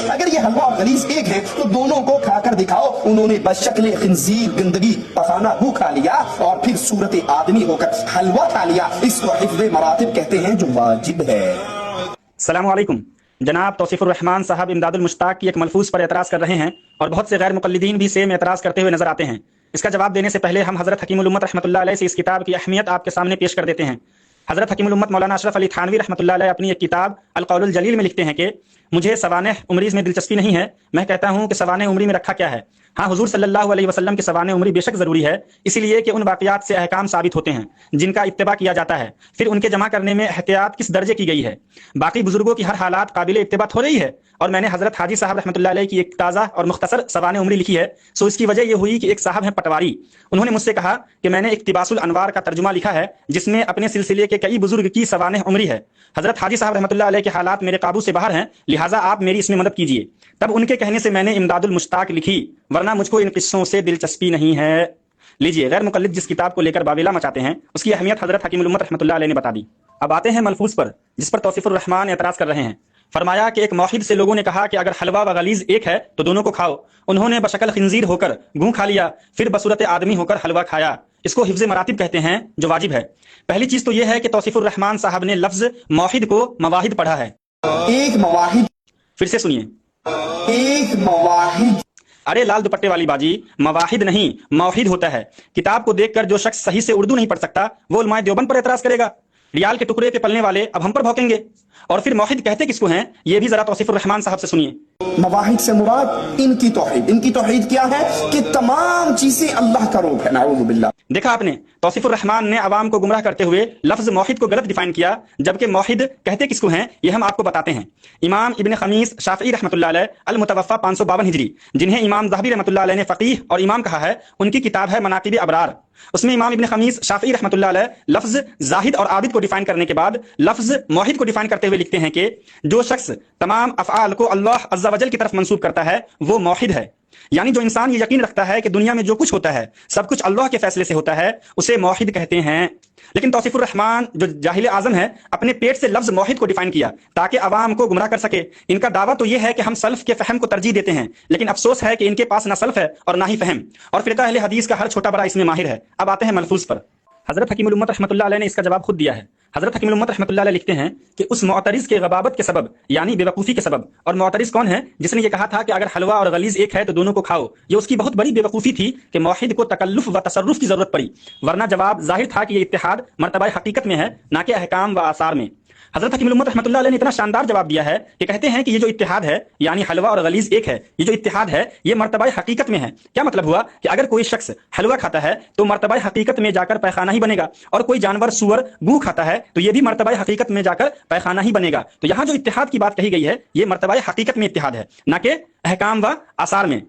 اگر یہ حلوہ اور غلیظ ایک ہے تو دونوں کو کھا کر دکھاؤ. انہوں نے بشکل خنزیر گندگی پخانہ گو کھا لیا اور پھر صورت آدمی ہو کر حلوہ کھا لیا. اس کو حفظ مراتب کہتے ہیں جو واجب ہے. السلام علیکم. جناب توصیف الرحمان صاحب امداد المشتاق کی ایک ملفوظ پر اعتراض کر رہے ہیں اور بہت سے غیر مقلدین بھی سیم اعتراض کرتے ہوئے نظر آتے ہیں. اس کا جواب دینے سے پہلے ہم حضرت حکیم الامت رحمۃ اللہ علیہ سے اس کتاب کی اہمیت آپ کے سامنے پیش کر دیتے ہیں. حضرت حکیم الامت مولانا اشرف علی تھانوی رحمۃ اللہ علیہ اپنی ایک کتاب القول الجلیل میں لکھتے ہیں کہ مجھے سوانح عمریز میں دلچسپی نہیں ہے. میں کہتا ہوں کہ سوانح عمری میں رکھا کیا ہے. ہاں، حضور صلی اللہ علیہ وسلم کے سوانح عمری بے شک ضروری ہے، اسی لیے کہ ان واقعات سے احکام ثابت ہوتے ہیں جن کا اتباع کیا جاتا ہے. پھر ان کے جمع کرنے میں احتیاط کس درجے کی گئی ہے. باقی بزرگوں کی ہر حالات قابل اتباع ہو رہی ہے. اور میں نے حضرت حاجی صاحب رحمۃ اللہ علیہ کی ایک تازہ اور مختصر سوانح عمری لکھی ہے. سو اس کی وجہ یہ ہوئی کہ ایک صاحب ہیں پٹواری، انہوں نے مجھ سے کہا کہ میں نے اقتباس الانوار کا ترجمہ لکھا ہے جس میں اپنے سلسلے کے کئی بزرگ کی سوانح عمری ہے. حضرت حاجی صاحب رحمۃ اللہ علیہ کے حالات میرے قابو سے باہر ہیں، لہٰذا آپ میری اس میں مدد کیجیے. تب ان کے کہنے سے میں نے امداد المشتاق لکھی، ورنہ مجھ کو ان قصوں سے دلچسپی نہیں ہے. لیجیے، غیر مقلد جس کتاب کو لے کر باویلا مچاتے ہیں اس کی اہمیت حضرت حکیم الامت رحمۃ اللہ علیہ نے بتا دی. اب آتے ہیں ملفوظ پر جس پر توصیف الرحمان اعتراض کر رہے ہیں. فرمایا کہ ایک موحد سے لوگوں نے کہا کہ اگر حلوہ و غلیظ ایک ہے تو دونوں کو کھاؤ. انہوں نے بشکل خنزیر ہو کر گوں کھا لیا، پھر بصورت آدمی ہو کر حلوہ کھایا. اس کو حفظ مراتب کہتے ہیں جو واجب ہے. پہلی چیز تو یہ ہے کہ توصیف الرحمان صاحب نے لفظ موحد کو مواحد پڑھا ہے. ایک مواحد، پھر سے سنیے، ایک مواحد. ارے لال دوپٹے والی باجی، مواحد نہیں موحد ہوتا ہے. کتاب کو دیکھ کر جو شخص صحیح سے اردو نہیں پڑھ سکتا وہ علماء دیوبند پر اعتراض کرے گا. ریال کے ٹکڑے کے پلنے والے اب ہم پر بھونکیں گے. اور پھر موحد کہتے کس کو ہیں یہ بھی ذرا توصیف الرحمان صاحب سے سنیے. مواحد سے مراد ان کی توحید. ان کی توحید کیا ہے کہ تمام چیزیں اللہ کا روپ ہے. نعوذ باللہ. دیکھا آپ نے، توصیف الرحمان نے عوام کو گمراہ کرتے ہوئے لفظ موحد کو غلط ڈیفائن کیا، جبکہ موحد کہتے کس کو ہیں یہ ہم آپ کو بتاتے ہیں. امام ابن خمیس شافعی رحمۃ اللہ علیہ المتوفی 552 ہجری، جنہیں امام ذہبی رحمۃ اللہ علیہ نے فقیہ اور امام کہا ہے، ان کی کتاب ہے مناقب ابرار. اس میں امام ابن خمیس شافعی رحمۃ اللہ علیہ لفظ زاہد اور عابد کو ڈیفائن کرنے کے بعد لفظ موحد کو ڈیفائن کرتے ہوئے لکھتے ہیں کہ جو شخص تمام افعال کو اللہ عز و جل کی طرف منسوب کرتا ہے وہ موحد ہے. یعنی جو انسان یہ یقین رکھتا ہے کہ دنیا میں جو کچھ ہوتا ہے سب کچھ اللہ کے فیصلے سے ہوتا ہے اسے موحد کہتے ہیں. لیکن توصیف الرحمان جو جاہل اعظم ہے اپنے پیٹ سے لفظ موحد کو ڈیفائن کیا تاکہ عوام کو گمراہ کر سکے. ان کا دعویٰ تو یہ ہے کہ ہم سلف کے فہم کو ترجیح دیتے ہیں، لیکن افسوس ہے کہ ان کے پاس نہ سلف ہے اور نہ ہی فہم، اور فرقہ اہل حدیث کا ہر چھوٹا بڑا اس میں ماہر ہے. اب آتے ہیں ملفوظ پر. حضرت حکیم الامت رحمۃ اللہ علیہ نے اس کا جواب خود دیا ہے. حضرت حکیم الامت رحمۃ اللہ علیہ لکھتے ہیں کہ اس معترض کے غباوت کے سبب یعنی بے وقوفی کے سبب، اور معترض کون ہے؟ جس نے یہ کہا تھا کہ اگر حلوہ اور غلیظ ایک ہے تو دونوں کو کھاؤ. یہ اس کی بہت بڑی بے وقوفی تھی کہ موحد کو تکلف و تصرف کی ضرورت پڑی، ورنہ جواب ظاہر تھا کہ یہ اتحاد مرتبہ حقیقت میں ہے نہ کہ احکام و آثار میں. حضرت حکیم الامت رحمۃ اللہ علیہ نے اتنا شاندار جواب دیا ہے کہ کہتے ہیں کہ یہ جو اتحاد ہے یعنی حلوہ اور غلیظ ایک ہے، یہ جو اتحاد ہے یہ مرتبہ حقیقت میں ہے. کیا مطلب ہوا کہ اگر کوئی شخص حلوہ کھاتا ہے تو مرتبہ حقیقت میں جا کر پیخانہ ہی بنے گا، اور کوئی جانور سور گو کھاتا ہے تو یہ بھی مرتبہ حقیقت میں جا کر پیخانہ ہی بنے گا. تو یہاں جو اتحاد کی بات کہی گئی ہے یہ مرتبہ حقیقت میں اتحاد ہے نہ کہ احکام و آثار میں.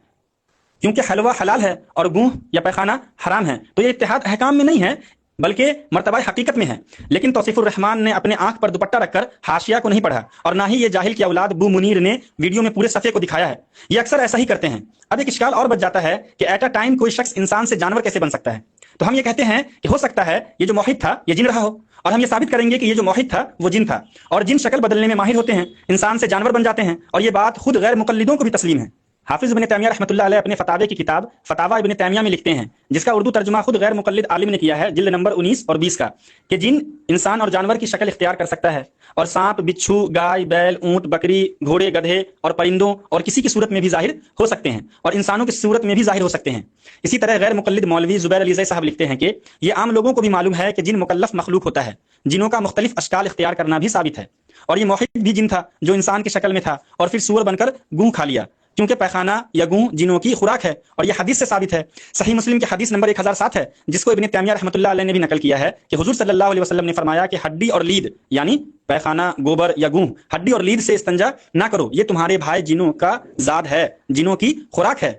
کیونکہ حلوہ حلال ہے اور گوں یا پیخانہ حرام ہے تو یہ اتحاد احکام میں نہیں ہے بلکہ مرتبہ حقیقت میں ہے. لیکن توصیف الرحمان نے اپنے آنکھ پر دوپٹہ رکھ کر حاشیہ کو نہیں پڑھا، اور نہ ہی یہ جاہل کی اولاد بو منیر نے ویڈیو میں پورے صفحے کو دکھایا ہے. یہ اکثر ایسا ہی کرتے ہیں. اب ایک اشکال اور بچ جاتا ہے کہ ایٹ اے ٹائم کوئی شخص انسان سے جانور کیسے بن سکتا ہے. تو ہم یہ کہتے ہیں کہ ہو سکتا ہے یہ جو موحد تھا یہ جن رہا ہو، اور ہم یہ ثابت کریں گے کہ یہ جو موحد تھا وہ جن تھا. اور جن شکل بدلنے میں ماہر ہوتے ہیں، انسان سے جانور بن جاتے ہیں، اور یہ بات خود غیر مقلدوں کو بھی تسلیم ہے. حافظ ابن تیمیہ رحمۃ اللہ علیہ اپنے فتاوی کی کتاب فتاوی ابن تیمیہ میں لکھتے ہیں، جس کا اردو ترجمہ خود غیر مقلد عالم نے کیا ہے، جلد نمبر 19 اور 20 کا، کہ جن انسان اور جانور کی شکل اختیار کر سکتا ہے، اور سانپ، بچھو، گائے، بیل، اونٹ، بکری، گھوڑے، گدھے اور پرندوں اور کسی کی صورت میں بھی ظاہر ہو سکتے ہیں، اور انسانوں کی صورت میں بھی ظاہر ہو سکتے ہیں. اسی طرح غیر مقلد مولوی زبیر علیزئی صاحب لکھتے ہیں کہ یہ عام لوگوں کو بھی معلوم ہے کہ جن مکلف مخلوق ہوتا ہے، جنوں کا مختلف اشکال اختیار کرنا بھی ثابت ہے. اور یہ موحد بھی جن تھا جو انسان کی شکل میں تھا اور پھر سور بن کر گوں کھا لیا، کیونکہ پیخانہ یا گوں جنوں کی خوراک ہے، اور یہ حدیث سے ثابت ہے. صحیح مسلم کی حدیث نمبر 1007 ہے، جس کو ابن تیمیہ رحمۃ اللہ علیہ نے بھی نقل کیا ہے کہ حضور صلی اللہ علیہ وسلم نے فرمایا کہ ہڈی اور لید یعنی پیخانہ، گوبر یا گوں، ہڈی اور لید سے استنجا نہ کرو، یہ تمہارے بھائی جنوں کا زاد ہے، جنوں کی خوراک ہے.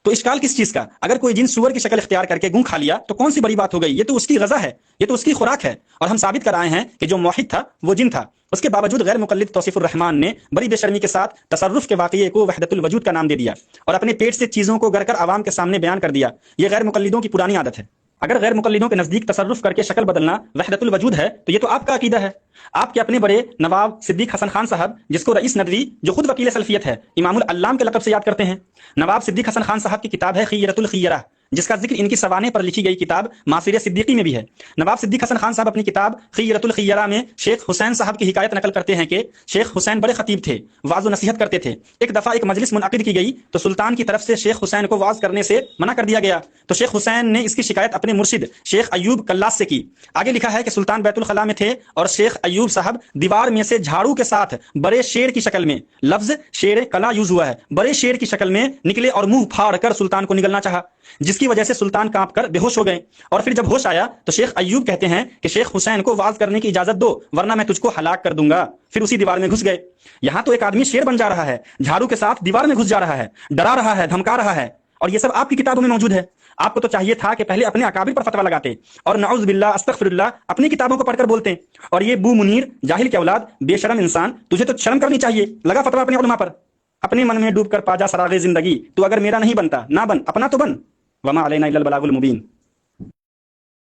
تو اشکال کس چیز کا؟ اگر کوئی جن سور کی شکل اختیار کر کے گوں کھا لیا تو کون سی بڑی بات ہو گئی؟ یہ تو اس کی غذا ہے، یہ تو اس کی خوراک ہے. اور ہم ثابت کر آئے ہیں کہ جو موحد تھا وہ جن تھا. اس کے باوجود غیر مقلد توصیف الرحمان نے بڑی بے شرمی کے ساتھ تصرف کے واقعے کو وحدت الوجود کا نام دے دیا اور اپنے پیٹ سے چیزوں کو گر کر عوام کے سامنے بیان کر دیا. یہ غیر مقلدوں کی پرانی عادت ہے. اگر غیر مقلدوں کے نزدیک تصرف کر کے شکل بدلنا وحدت الوجود ہے تو یہ تو آپ کا عقیدہ ہے، آپ کے اپنے بڑے نواب صدیق حسن خان صاحب، جس کو رئیس ندوی جو خود وکیل سلفیت ہے امام العلام کے لقب سے یاد کرتے ہیں، نواب صدیق حسن خان صاحب کی کتاب ہے خیرۃ الخیرہ، جس کا ذکر ان کی سوانح پر لکھی گئی کتاب معاصر صدیقی میں بھی ہے۔ نواب صدیق حسن خان صاحب اپنی کتاب خیرۃ الخیرہ میں شیخ حسین صاحب کی حکایت نقل کرتے ہیں کہ شیخ حسین بڑے خطیب تھے، وعظ و نصیحت کرتے تھے۔ ایک دفعہ ایک مجلس منعقد کی گئی تو سلطان کی طرف سے شیخ حسین کو وعظ کرنے سے منع کر دیا گیا، تو شیخ حسین نے اس کی شکایت اپنے مرشد شیخ ایوب کلاس سے کی۔ آگے لکھا ہے کہ سلطان بیت الخلاء میں تھے اور شیخ ایوب صاحب دیوار میں سے جھاڑو کے ساتھ بڑے شیر کی شکل میں، لفظ شیر کلا یوز ہوا ہے، بڑے شیر کی شکل میں نکلے اور منہ پھاڑ کر سلطان کو نگلنا چاہا، جس کی وجہ سے سلطان کانپ کر بے ہوش ہو گئے۔ اور پھر جب ہوش آیا تو شیخ ایوب کہتے ہیں کہ شیخ حسین کو واز کرنے کی اجازت دو ورنہ میں تجھ کو ہلاک کر دوں گا۔ پھر اسی دیوار میں گھس گئے۔ یہاں تو ایک آدمی شیر بن جا رہا ہے، جھاڑو کے ساتھ دیوار میں گھس جا رہا ہے، ڈرا رہا ہے، دھمکا رہا ہے، اور یہ سب آپ کی کتابوں میں موجود ہے۔ آپ کو تو چاہیے تھا کہ پہلے اپنے اکابر پر فتویٰ لگاتے اور نعوذ باللہ استغفر اللہ اپنی کتابوں کو پڑھ کر بولتے، اور یہ بو منیر جاہل کی اولاد، بے شرم انسان، تجھے تو شرم کرنی چاہیے، لگا فتویٰ اپنے علماء پر۔ اپنے من میں ڈوب کر پاجا سراغ زندگی، تو اگر میرا نہیں بنتا نہ بن، اپنا تو بن۔ وما علینا الا البلاغ المبین۔